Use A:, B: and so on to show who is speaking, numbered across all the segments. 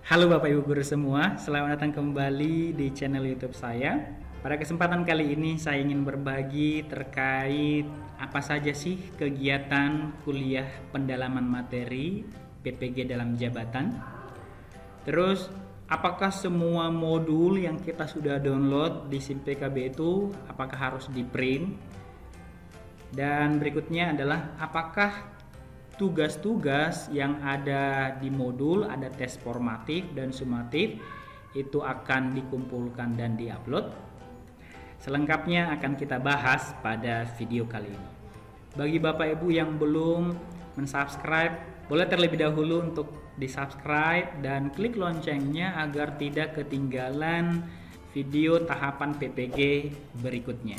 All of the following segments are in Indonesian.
A: Halo Bapak Ibu Guru semua, selamat datang kembali di channel YouTube saya. Pada kesempatan kali ini saya ingin berbagi terkait apa saja sih kegiatan kuliah pendalaman materi PPG dalam jabatan. Terus apakah semua modul yang kita sudah download di SIM PKB itu apakah harus di print? Dan berikutnya adalah apakah tugas-tugas yang ada di modul, ada tes formatif dan sumatif, itu akan dikumpulkan dan diupload. Selengkapnya akan kita bahas pada video kali ini. Bagi Bapak Ibu yang belum mensubscribe, boleh terlebih dahulu untuk di-subscribe dan klik loncengnya agar tidak ketinggalan video tahapan PPG berikutnya.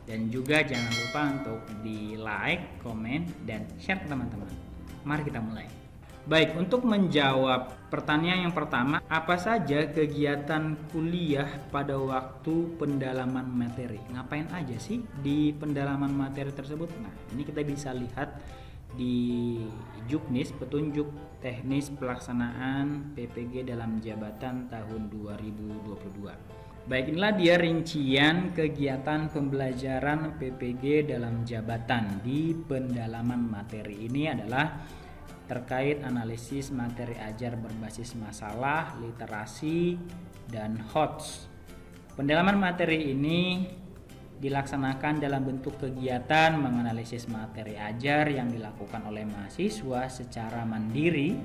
A: Dan juga jangan lupa untuk di like, komen, dan share ke teman-teman. Mari kita mulai. Baik, untuk menjawab pertanyaan yang pertama, apa saja kegiatan kuliah pada waktu pendalaman materi? Ngapain aja sih di pendalaman materi tersebut? Nah, ini kita bisa lihat di Juknis, petunjuk teknis pelaksanaan PPG dalam jabatan tahun 2022. Baik, inilah dia rincian kegiatan pembelajaran PPG dalam jabatan di pendalaman materi. Ini adalah terkait analisis materi ajar berbasis masalah, literasi, dan HOTS. Pendalaman materi ini dilaksanakan dalam bentuk kegiatan menganalisis materi ajar yang dilakukan oleh mahasiswa secara mandiri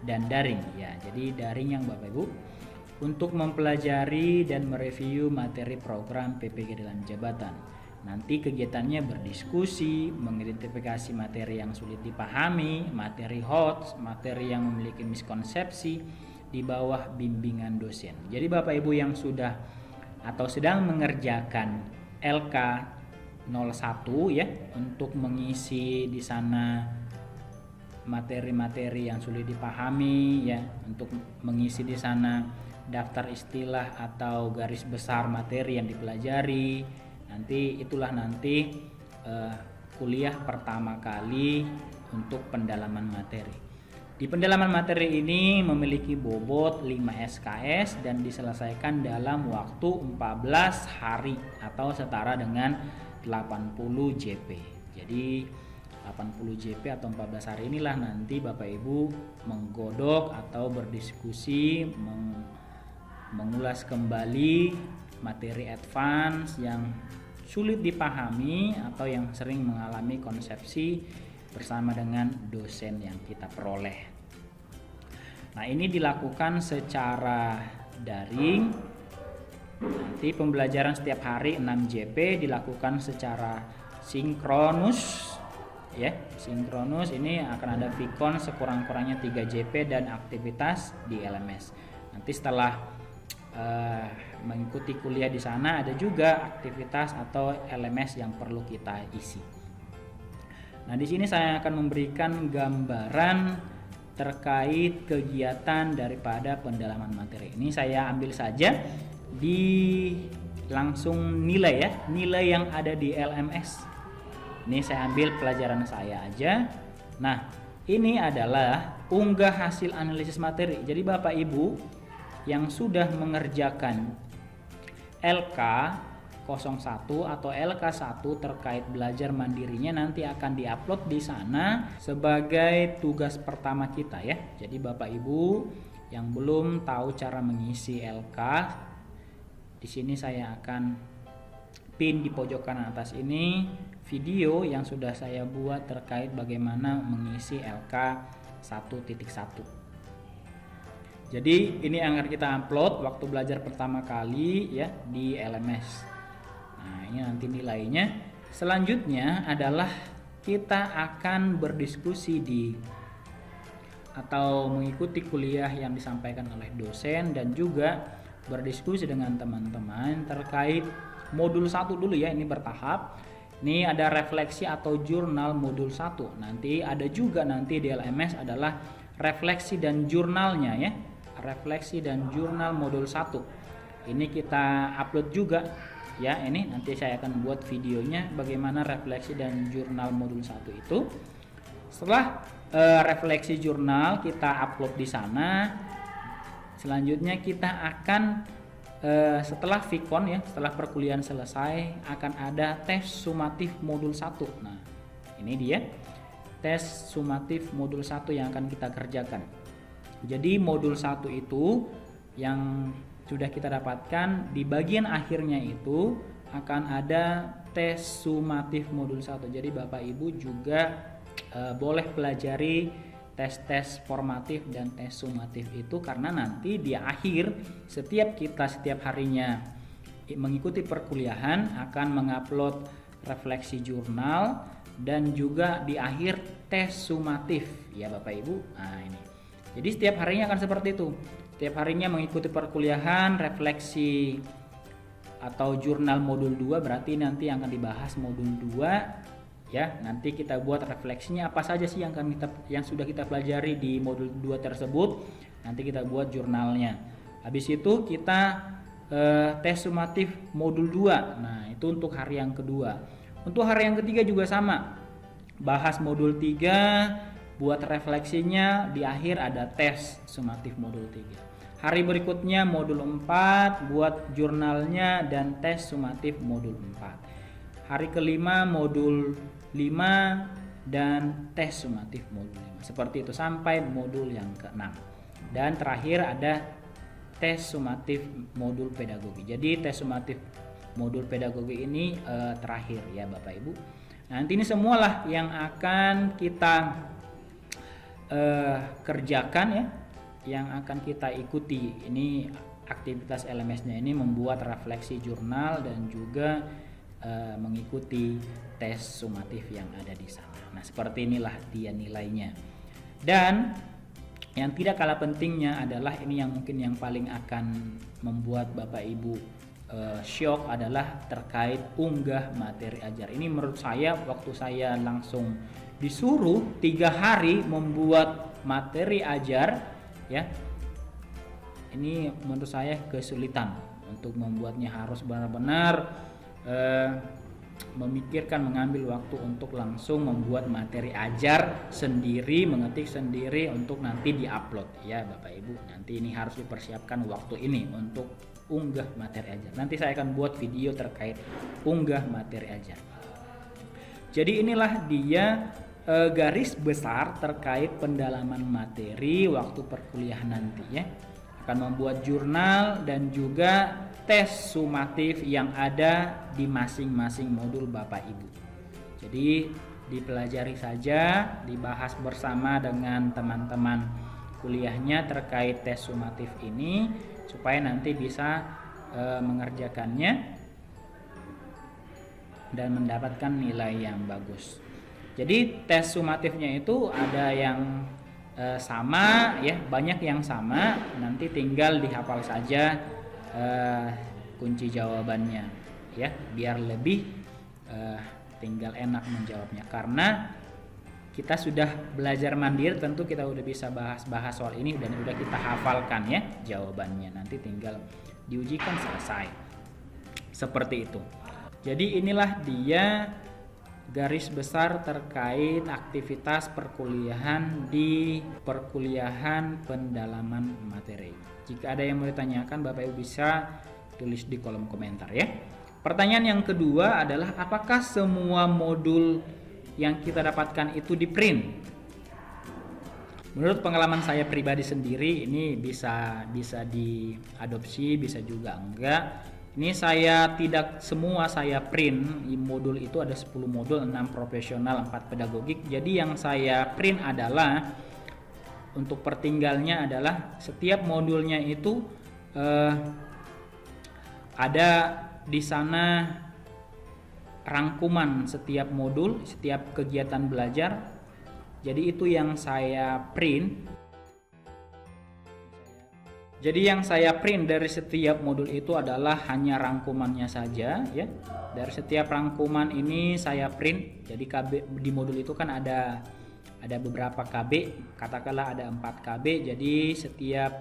A: dan daring. Ya, jadi daring yang Bapak Ibu, untuk mempelajari dan mereview materi program PPG dalam jabatan. Nanti kegiatannya berdiskusi, mengidentifikasi materi yang sulit dipahami, materi hot, materi yang memiliki miskonsepsi di bawah bimbingan dosen. Jadi Bapak Ibu yang sudah atau sedang mengerjakan LK 01 ya, untuk mengisi di sana materi-materi yang sulit dipahami ya, untuk mengisi di sana daftar istilah atau garis besar materi yang dipelajari. Nanti itulah kuliah pertama kali untuk pendalaman materi. Di pendalaman materi ini memiliki bobot 5 SKS dan diselesaikan dalam waktu 14 hari atau setara dengan 80 JP. Jadi 80 JP atau 14 hari inilah nanti Bapak Ibu menggodok atau berdiskusi, mengulas kembali materi advance yang sulit dipahami atau yang sering mengalami konsepsi bersama dengan dosen yang kita peroleh. Nah, ini dilakukan secara daring. Nanti pembelajaran setiap hari 6 JP dilakukan secara sinkronus ya. Sinkronus ini akan ada vikon sekurang-kurangnya 3 JP dan aktivitas di LMS. Nanti setelah mengikuti kuliah di sana ada juga aktivitas atau LMS yang perlu kita isi. Nah, di sini saya akan memberikan gambaran terkait kegiatan daripada pendalaman materi. Ini saya ambil saja di langsung nilai ya, nilai yang ada di LMS. Ini saya ambil pelajaran saya aja. Nah, ini adalah unggah hasil analisis materi. Jadi Bapak Ibu yang sudah mengerjakan LK 01 atau LK1 terkait belajar mandirinya nanti akan diupload di sana sebagai tugas pertama kita ya. Jadi Bapak Ibu yang belum tahu cara mengisi LK, di sini saya akan pin di pojok kanan atas ini video yang sudah saya buat terkait bagaimana mengisi LK 1.1. Jadi ini akan kita upload waktu belajar pertama kali ya di LMS. Nah, ini nanti nilainya. Selanjutnya adalah kita akan berdiskusi atau mengikuti kuliah yang disampaikan oleh dosen dan juga berdiskusi dengan teman-teman terkait modul 1 dulu ya, ini bertahap. Ini ada refleksi atau jurnal modul 1. Nanti ada juga nanti di LMS adalah refleksi dan jurnalnya ya. Refleksi dan jurnal modul 1. Ini kita upload juga ya. Ini nanti saya akan buat videonya bagaimana refleksi dan jurnal modul 1 itu. Setelah refleksi jurnal kita upload di sana, selanjutnya kita akan setelah Vkon ya, setelah perkuliahan selesai akan ada tes sumatif modul 1. Nah, ini dia tes sumatif modul 1 yang akan kita kerjakan. Jadi modul 1 itu yang sudah kita dapatkan, di bagian akhirnya itu akan ada tes sumatif modul 1. Jadi Bapak Ibu juga boleh pelajari tes-tes formatif dan tes sumatif itu, karena nanti di akhir setiap harinya mengikuti perkuliahan akan mengupload refleksi jurnal dan juga di akhir tes sumatif ya Bapak Ibu. Nah ini, jadi setiap harinya akan seperti itu. Setiap harinya mengikuti perkuliahan, refleksi atau jurnal modul 2, berarti nanti akan dibahas modul 2 ya. Nanti kita buat refleksinya apa saja sih yang sudah kita pelajari di modul 2 tersebut. Nanti kita buat jurnalnya. Habis itu kita tes sumatif modul 2. Nah, itu untuk hari yang kedua. Untuk hari yang ketiga juga sama. Bahas modul 3, buat refleksinya, di akhir ada tes sumatif modul 3. Hari berikutnya modul 4, buat jurnalnya dan tes sumatif modul 4. Hari kelima modul 5 dan tes sumatif modul 5. Seperti itu sampai modul yang ke-6. Dan terakhir ada tes sumatif modul pedagogi. Jadi tes sumatif modul pedagogi ini terakhir ya Bapak Ibu. Nanti ini semualah yang akan kita kerjakan ya, yang akan kita ikuti. Ini aktivitas LMS-nya ini membuat refleksi jurnal dan juga mengikuti tes sumatif yang ada di sana. Nah, seperti inilah dia nilainya. Dan yang tidak kalah pentingnya adalah ini yang mungkin yang paling akan membuat Bapak Ibu syok adalah terkait unggah materi ajar. Ini menurut saya, waktu saya langsung disuruh 3 hari membuat materi ajar ya, ini menurut saya kesulitan untuk membuatnya. Harus benar-benar memikirkan, mengambil waktu untuk langsung membuat materi ajar sendiri, mengetik sendiri untuk nanti diupload ya Bapak Ibu. Nanti ini harus dipersiapkan waktu ini untuk unggah materi ajar. Nanti saya akan buat video terkait unggah materi ajar. Jadi inilah dia garis besar terkait pendalaman materi waktu perkuliahan nanti ya. Akan membuat jurnal dan juga tes sumatif yang ada di masing-masing modul Bapak Ibu. Jadi dipelajari saja, dibahas bersama dengan teman-teman kuliahnya terkait tes sumatif ini supaya nanti bisa mengerjakannya dan mendapatkan nilai yang bagus. Jadi tes sumatifnya itu ada yang sama ya, banyak yang sama, nanti tinggal dihafal saja kunci jawabannya ya, biar lebih tinggal enak menjawabnya. Karena kita sudah belajar mandiri, tentu kita udah bisa bahas soal ini dan udah kita hafalkan ya jawabannya, nanti tinggal diujikan selesai. Seperti itu. Jadi inilah dia garis besar terkait aktivitas perkuliahan di perkuliahan pendalaman materi. Jika ada yang mau ditanyakan, Bapak Ibu bisa tulis di kolom komentar ya. Pertanyaan yang kedua adalah apakah semua modul yang kita dapatkan itu di print? Menurut pengalaman saya pribadi sendiri, ini bisa diadopsi, bisa juga enggak. Ini saya tidak semua saya print. Modul itu ada 10 modul, 6 profesional, 4 pedagogik. Jadi yang saya print adalah untuk pertinggalnya adalah setiap modulnya itu ada di sana rangkuman setiap modul, setiap kegiatan belajar. Jadi itu yang saya print. Jadi yang saya print dari setiap modul itu adalah hanya rangkumannya saja ya. Dari setiap rangkuman ini saya print. Jadi KB di modul itu kan ada beberapa KB, katakanlah ada 4 KB. Jadi setiap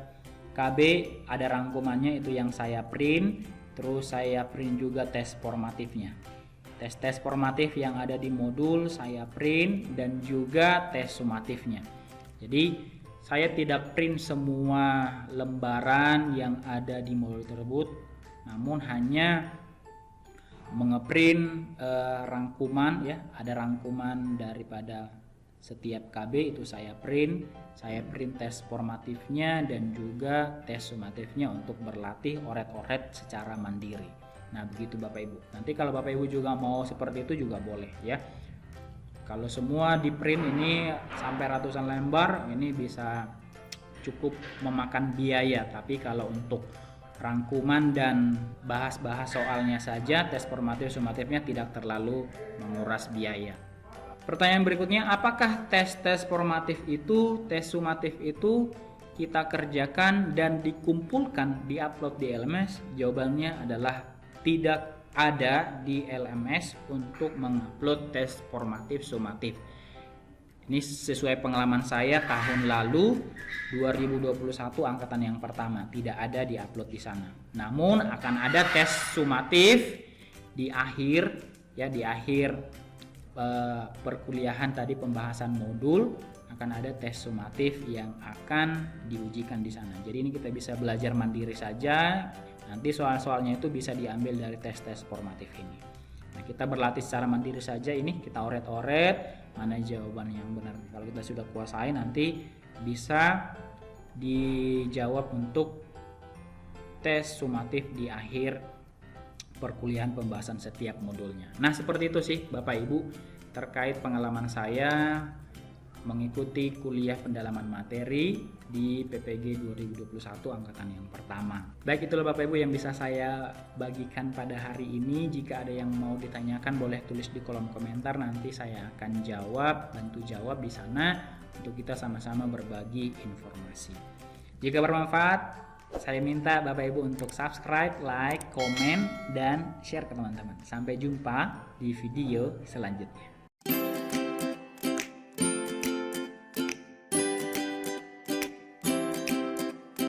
A: KB ada rangkumannya, itu yang saya print. Terus saya print juga tes formatifnya. Tes formatif yang ada di modul saya print dan juga tes sumatifnya. Jadi saya tidak print semua lembaran yang ada di modul tersebut, namun hanya mengeprint rangkuman ya, ada rangkuman daripada setiap KB itu saya print tes formatifnya dan juga tes sumatifnya untuk berlatih oret-oret secara mandiri. Nah begitu Bapak Ibu. Nanti kalau Bapak Ibu juga mau seperti itu juga boleh ya. Kalau semua di print ini sampai ratusan lembar, ini bisa cukup memakan biaya. Tapi kalau untuk rangkuman dan bahas-bahas soalnya saja, tes formatif sumatifnya tidak terlalu menguras biaya. Pertanyaan berikutnya, apakah tes-tes formatif itu, tes sumatif itu kita kerjakan dan dikumpulkan di-upload di LMS? Jawabannya adalah tidak ada di LMS untuk mengupload tes formatif sumatif. Ini sesuai pengalaman saya tahun lalu 2021 angkatan yang pertama, tidak ada di-upload di sana. Namun akan ada tes sumatif di akhir ya, di akhir perkuliahan tadi pembahasan modul akan ada tes sumatif yang akan diujikan di sana. Jadi ini kita bisa belajar mandiri saja. Nanti soal-soalnya itu bisa diambil dari tes-tes formatif ini. Nah, kita berlatih secara mandiri saja ini, kita oret-oret mana jawaban yang benar. Kalau kita sudah kuasai nanti bisa dijawab untuk tes sumatif di akhir perkuliahan pembahasan setiap modulnya. Nah, seperti itu sih Bapak Ibu terkait pengalaman saya mengikuti kuliah pendalaman materi di PPG 2021 angkatan yang pertama. Baik, itulah Bapak Ibu yang bisa saya bagikan pada hari ini. Jika ada yang mau ditanyakan boleh tulis di kolom komentar, nanti saya akan jawab, bantu jawab di sana untuk kita sama-sama berbagi informasi. Jika bermanfaat, saya minta Bapak Ibu untuk subscribe, like, komen, dan share ke teman-teman. Sampai jumpa di video selanjutnya.